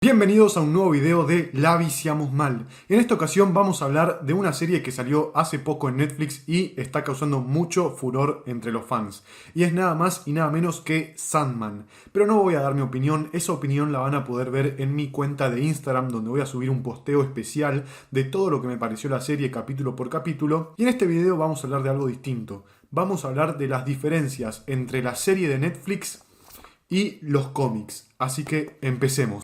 Bienvenidos a un nuevo video de La Viciamos Mal. En esta ocasión vamos a hablar de una serie que salió hace poco en Netflix y está causando mucho furor entre los fans. Y es nada más y nada menos que Sandman. Pero no voy a dar mi opinión, esa opinión la van a poder ver en mi cuenta de Instagram, donde voy a subir un posteo especial de todo lo que me pareció la serie capítulo por capítulo. Y en este video vamos a hablar de algo distinto. Vamos a hablar de las diferencias entre la serie de Netflix y los cómics. Así que empecemos.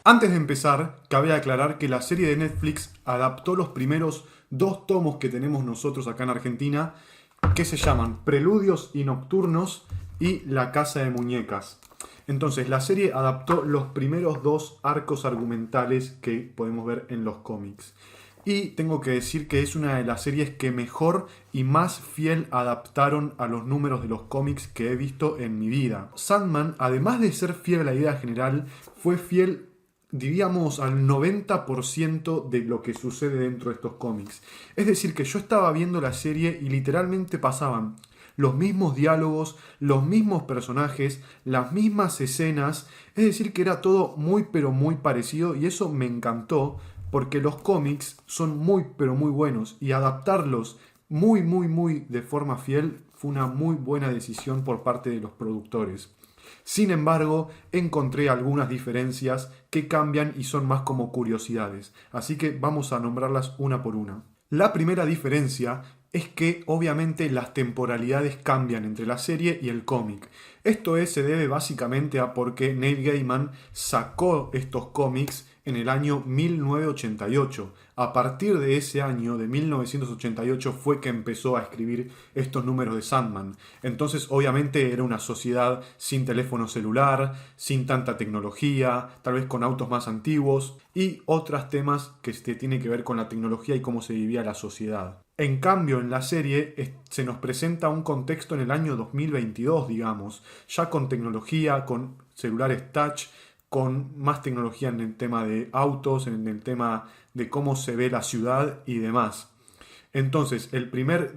Antes de empezar, cabe aclarar que la serie de Netflix adaptó los primeros 2 tomos que tenemos nosotros acá en Argentina, que se llaman Preludios y Nocturnos y La Casa de Muñecas. Entonces, la serie adaptó los primeros 2 arcos argumentales que podemos ver en los cómics. Y tengo que decir que es una de las series que mejor y más fiel adaptaron a los números de los cómics que he visto en mi vida. Sandman, además de ser fiel a la idea general, fue fiel, diríamos, al 90% de lo que sucede dentro de estos cómics. Es decir, que yo estaba viendo la serie y literalmente pasaban los mismos diálogos, los mismos personajes, las mismas escenas. Es decir, que era todo muy pero muy parecido y eso me encantó porque los cómics son muy pero muy buenos y adaptarlos muy de forma fiel fue una muy buena decisión por parte de los productores. Sin embargo, encontré algunas diferencias que cambian y son más como curiosidades, así que vamos a nombrarlas una por una. La primera diferencia es que obviamente las temporalidades cambian entre la serie y el cómic. Se debe básicamente a porque Neil Gaiman sacó estos cómics en el año 1988. A partir de ese año, de 1988, fue que empezó a escribir estos números de Sandman. Entonces, obviamente, era una sociedad sin teléfono celular, sin tanta tecnología, tal vez con autos más antiguos y otros temas que tienen que ver con la tecnología y cómo se vivía la sociedad. En cambio, en la serie se nos presenta un contexto en el año 2022, digamos, ya con tecnología, con celulares touch, con más tecnología en el tema de autos, en el tema de cómo se ve la ciudad y demás. Entonces,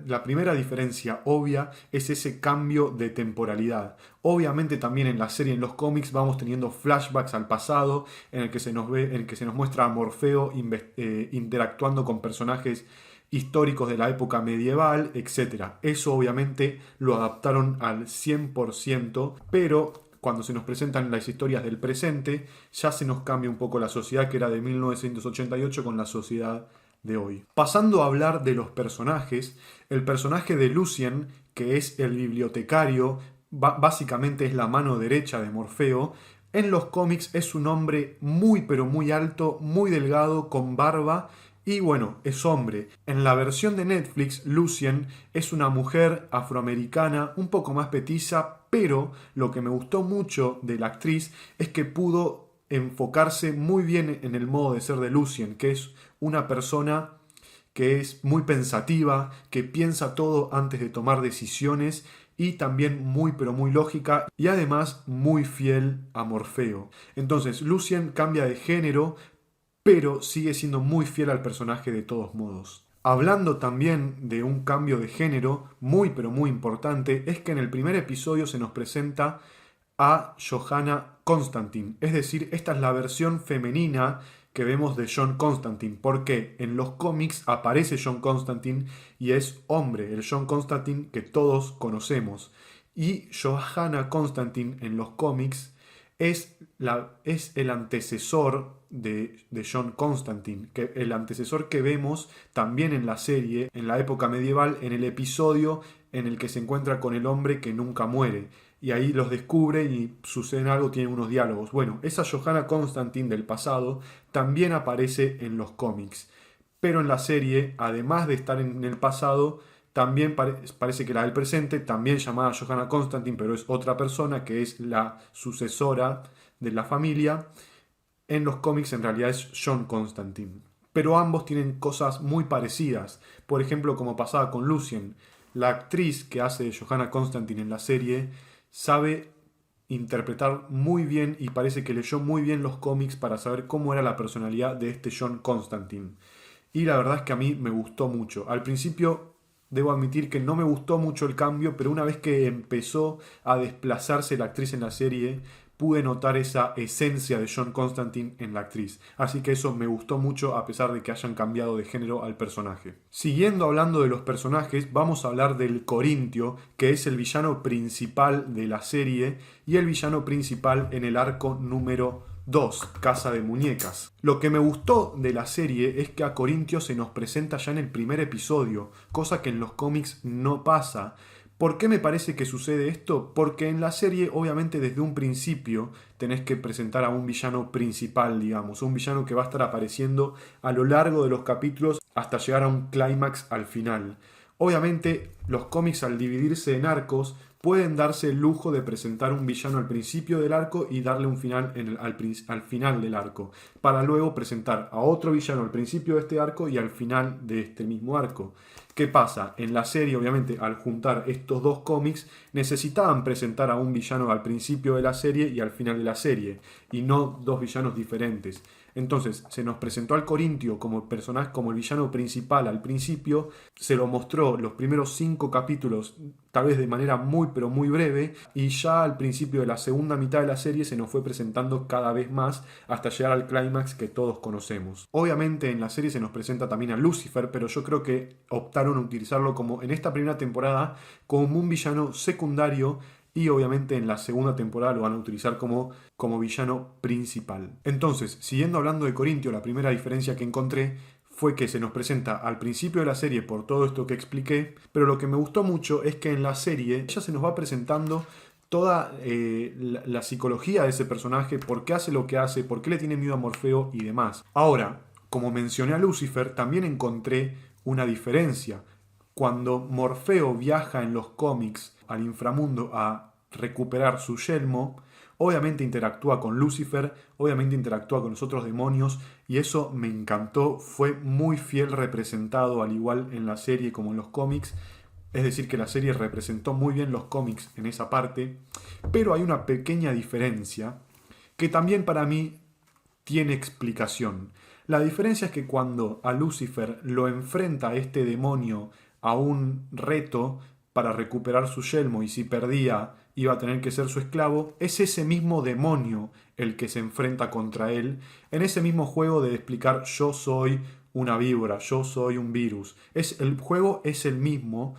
la primera diferencia obvia es ese cambio de temporalidad. Obviamente también en la serie, en los cómics, vamos teniendo flashbacks al pasado, en el que se nos muestra a Morfeo interactuando con personajes históricos de la época medieval, etc. Eso obviamente lo adaptaron al 100%, pero cuando se nos presentan las historias del presente, ya se nos cambia un poco la sociedad que era de 1988 con la sociedad de hoy. Pasando a hablar de los personajes, el personaje de Lucien, que es el bibliotecario, básicamente es la mano derecha de Morfeo. En los cómics es un hombre muy pero muy alto, muy delgado, con barba y bueno, es hombre. En la versión de Netflix, Lucien es una mujer afroamericana, un poco más petiza, pero lo que me gustó mucho de la actriz es que pudo enfocarse muy bien en el modo de ser de Lucien, que es una persona que es muy pensativa, que piensa todo antes de tomar decisiones y también muy pero muy lógica y además muy fiel a Morfeo. Entonces Lucien cambia de género, pero sigue siendo muy fiel al personaje de todos modos. Hablando también de un cambio de género muy pero muy importante, es que en el primer episodio se nos presenta a Johanna Constantine, es decir, esta es la versión femenina que vemos de John Constantine, porque en los cómics aparece John Constantine y es hombre, el John Constantine que todos conocemos, y Johanna Constantine en los cómics es el antecesor de John Constantine, que el antecesor que vemos también en la serie, en la época medieval, en el episodio en el que se encuentra con el hombre que nunca muere. Y ahí los descubre y sucede algo, tienen unos diálogos. Bueno, esa Johanna Constantine del pasado también aparece en los cómics. Pero en la serie, además de estar en el pasado, también parece que la del presente, también llamada Johanna Constantine, pero es otra persona que es la sucesora de la familia. En los cómics en realidad es John Constantine. Pero ambos tienen cosas muy parecidas. Por ejemplo, como pasaba con Lucien, la actriz que hace de Johanna Constantine en la serie sabe interpretar muy bien y parece que leyó muy bien los cómics para saber cómo era la personalidad de este John Constantine. Y la verdad es que a mí me gustó mucho. Al principio debo admitir que no me gustó mucho el cambio, pero una vez que empezó a desplazarse la actriz en la serie, pude notar esa esencia de John Constantine en la actriz. Así que eso me gustó mucho a pesar de que hayan cambiado de género al personaje. Siguiendo hablando de los personajes, vamos a hablar del Corintio, que es el villano principal de la serie y el villano principal en el arco número 2, Casa de Muñecas. Lo que me gustó de la serie es que a Corintio se nos presenta ya en el primer episodio, cosa que en los cómics no pasa. ¿Por qué me parece que sucede esto? Porque en la serie, obviamente, desde un principio tenés que presentar a un villano principal, digamos, un villano que va a estar apareciendo a lo largo de los capítulos hasta llegar a un clímax al final. Obviamente, los cómics, al dividirse en arcos, pueden darse el lujo de presentar un villano al principio del arco y darle un final al final del arco, para luego presentar a otro villano al principio de este arco y al final de este mismo arco. ¿Qué pasa? En la serie, obviamente, al juntar estos dos cómics, necesitaban presentar a un villano al principio de la serie y al final de la serie, y no dos villanos diferentes. Entonces, se nos presentó al Corintio como personaje, como el villano principal al principio, se lo mostró los primeros 5 capítulos, tal vez de manera muy pero muy breve, y ya al principio de la segunda mitad de la serie se nos fue presentando cada vez más hasta llegar al clímax que todos conocemos. Obviamente en la serie se nos presenta también a Lucifer, pero yo creo que optaron a utilizarlo como en esta primera temporada como un villano secundario, y obviamente en la segunda temporada lo van a utilizar como villano principal. Entonces, siguiendo hablando de Corintio, la primera diferencia que encontré fue que se nos presenta al principio de la serie por todo esto que expliqué, pero lo que me gustó mucho es que en la serie ya se nos va presentando toda la psicología de ese personaje, por qué hace lo que hace, por qué le tiene miedo a Morfeo y demás. Ahora, como mencioné a Lucifer, también encontré una diferencia. Cuando Morfeo viaja en los cómics al inframundo a recuperar su yelmo, obviamente interactúa con Lucifer, obviamente interactúa con los otros demonios, y eso me encantó, fue muy fiel representado al igual en la serie como en los cómics. Es decir, que la serie representó muy bien los cómics en esa parte, pero hay una pequeña diferencia que también para mí tiene explicación. La diferencia es que cuando a Lucifer lo enfrenta a este demonio a un reto para recuperar su yelmo, y si perdía iba a tener que ser su esclavo, es ese mismo demonio el que se enfrenta contra él en ese mismo juego de explicar yo soy una víbora, yo soy un virus. El juego es el mismo,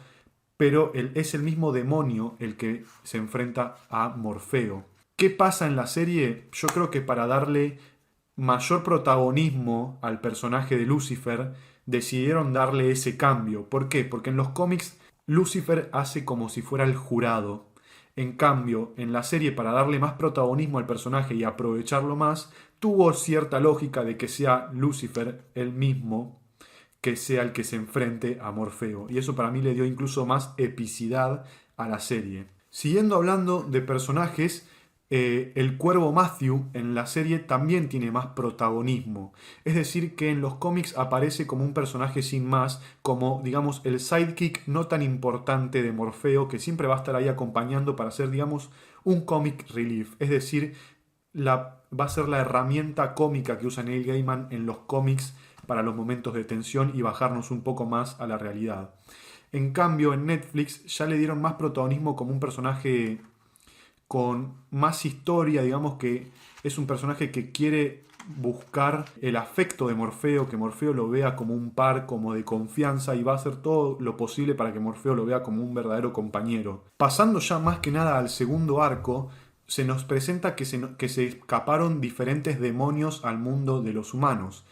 pero es el mismo demonio el que se enfrenta a Morfeo. ¿Qué pasa en la serie? Yo creo que para darle mayor protagonismo al personaje de Lucifer, decidieron darle ese cambio. ¿Por qué? Porque en los cómics Lucifer hace como si fuera el jurado. En cambio, en la serie, para darle más protagonismo al personaje y aprovecharlo más, tuvo cierta lógica de que sea Lucifer el mismo que sea el que se enfrente a Morfeo. Y eso para mí le dio incluso más epicidad a la serie. Siguiendo hablando de personajes, el cuervo Matthew en la serie también tiene más protagonismo. Es decir, que en los cómics aparece como un personaje sin más, como digamos el sidekick no tan importante de Morfeo, que siempre va a estar ahí acompañando para hacer, digamos, un comic relief. Es decir, va a ser la herramienta cómica que usa Neil Gaiman en los cómics para los momentos de tensión y bajarnos un poco más a la realidad. En cambio, en Netflix ya le dieron más protagonismo como un personaje con más historia, digamos que es un personaje que quiere buscar el afecto de Morfeo, que Morfeo lo vea como un par, como de confianza, y va a hacer todo lo posible para que Morfeo lo vea como un verdadero compañero. Pasando ya más que nada al segundo arco, se nos presenta que se escaparon diferentes demonios al mundo de los humanos.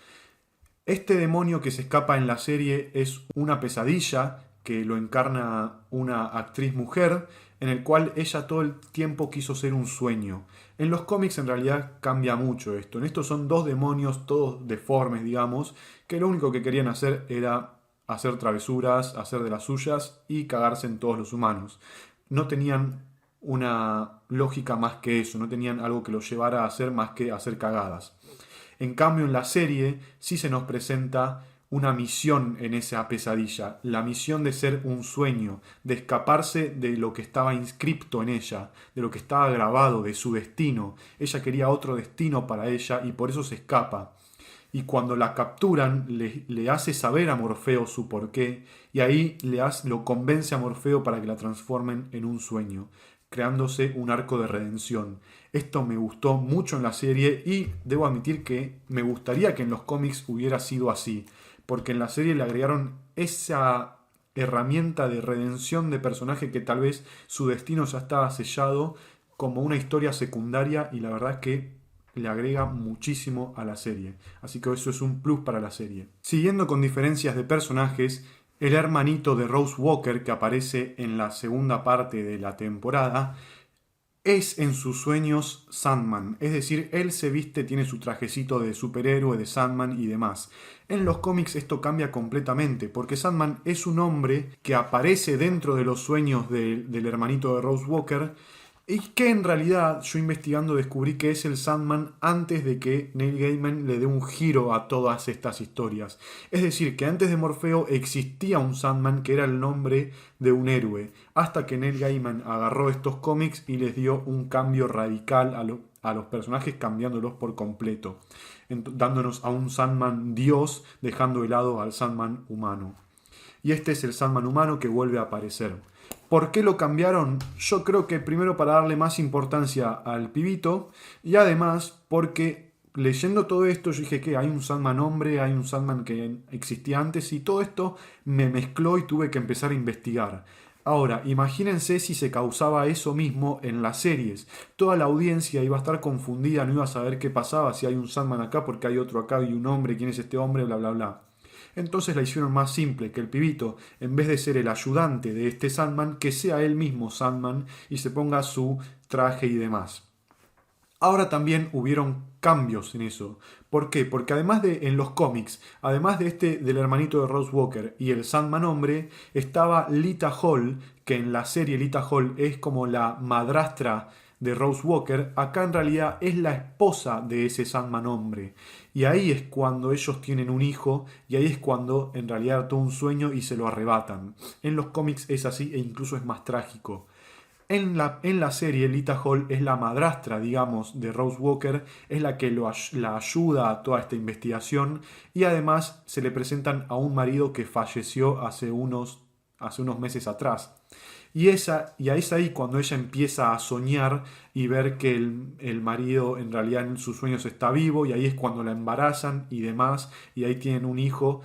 Este demonio que se escapa en la serie es una pesadilla que lo encarna una actriz mujer, en el cual ella todo el tiempo quiso ser un sueño. En los cómics en realidad cambia mucho esto. En estos son dos demonios, todos deformes, digamos, que lo único que querían hacer era hacer travesuras, hacer de las suyas y cagarse en todos los humanos. No tenían una lógica más que eso, no tenían algo que los llevara a hacer más que hacer cagadas. En cambio, en la serie sí se nos presenta una misión en esa pesadilla, la misión de ser un sueño, de escaparse de lo que estaba inscripto en ella, de lo que estaba grabado, de su destino. Ella quería otro destino para ella y por eso se escapa. Y cuando la capturan, le hace saber a Morfeo su porqué, y ahí lo convence a Morfeo para que la transformen en un sueño. creándose un arco de redención. Esto me gustó mucho en la serie y debo admitir que me gustaría que en los cómics hubiera sido así, porque en la serie le agregaron esa herramienta de redención de personaje que tal vez su destino ya estaba sellado como una historia secundaria y la verdad es que le agrega muchísimo a la serie. Así que eso es un plus para la serie. Siguiendo con diferencias de personajes, el hermanito de Rose Walker que aparece en la segunda parte de la temporada es en sus sueños Sandman, es decir, él se viste, tiene su trajecito de superhéroe, de Sandman y demás. En los cómics esto cambia completamente, porque Sandman es un hombre que aparece dentro de los sueños del hermanito de Rose Walker, y que en realidad yo investigando descubrí que es el Sandman antes de que Neil Gaiman le dé un giro a todas estas historias. Es decir, que antes de Morfeo existía un Sandman que era el nombre de un héroe, hasta que Neil Gaiman agarró estos cómics y les dio un cambio radical a los personajes, cambiándolos por completo, dándonos a un Sandman dios, dejando de lado al Sandman humano. Y este es el Sandman humano que vuelve a aparecer. ¿Por qué lo cambiaron? Yo creo que primero para darle más importancia al pibito y además porque leyendo todo esto yo dije que hay un Sandman hombre, hay un Sandman que existía antes y todo esto me mezcló y tuve que empezar a investigar. Ahora, imagínense si se causaba eso mismo en las series. Toda la audiencia iba a estar confundida, no iba a saber qué pasaba, si hay un Sandman acá, porque hay otro acá y un hombre, quién es este hombre, bla bla bla. Entonces la hicieron más simple, que el pibito, en vez de ser el ayudante de este Sandman, que sea él mismo Sandman y se ponga su traje y demás. Ahora también hubieron cambios en eso. ¿Por qué? Porque además de en los cómics, además de del hermanito de Rose Walker y el Sandman hombre, estaba Lita Hall, que en la serie Lita Hall es como la madrastra de Rose Walker, acá en realidad es la esposa de ese Sandman hombre. Y ahí es cuando ellos tienen un hijo y ahí es cuando en realidad todo un sueño y se lo arrebatan. En los cómics es así e incluso es más trágico. En la serie, Lita Hall es la madrastra, digamos, de Rose Walker, es la que la ayuda a toda esta investigación y además se le presentan a un marido que falleció hace unos meses atrás. Y es ahí cuando ella empieza a soñar y ver que el marido en realidad en sus sueños está vivo y ahí es cuando la embarazan y demás y ahí tienen un hijo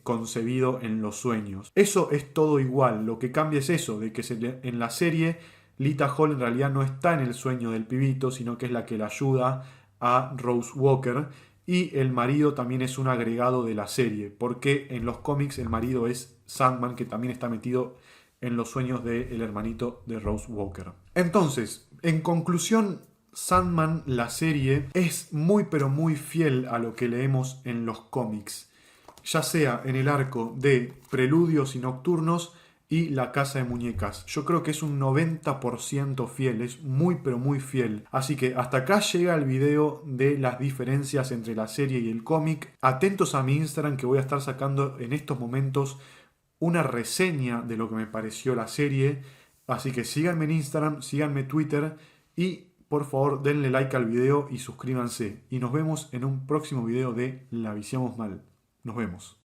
concebido en los sueños. Eso es todo igual, lo que cambia es eso, de que en la serie Lita Hall en realidad no está en el sueño del pibito, sino que es la que la ayuda a Rose Walker y el marido también es un agregado de la serie, porque en los cómics el marido es Sandman que también está metido en los sueños del hermanito de Rose Walker. Entonces, en conclusión, Sandman, la serie, es muy pero muy fiel a lo que leemos en los cómics, ya sea en el arco de Preludios y Nocturnos y La Casa de Muñecas. Yo creo que es un 90% fiel, es muy pero muy fiel. Así que hasta acá llega el video de las diferencias entre la serie y el cómic. Atentos a mi Instagram que voy a estar sacando en estos momentos una reseña de lo que me pareció la serie. Así que síganme en Instagram, síganme en Twitter y por favor denle like al video y suscríbanse. Y nos vemos en un próximo video de La Viciamos Mal. Nos vemos.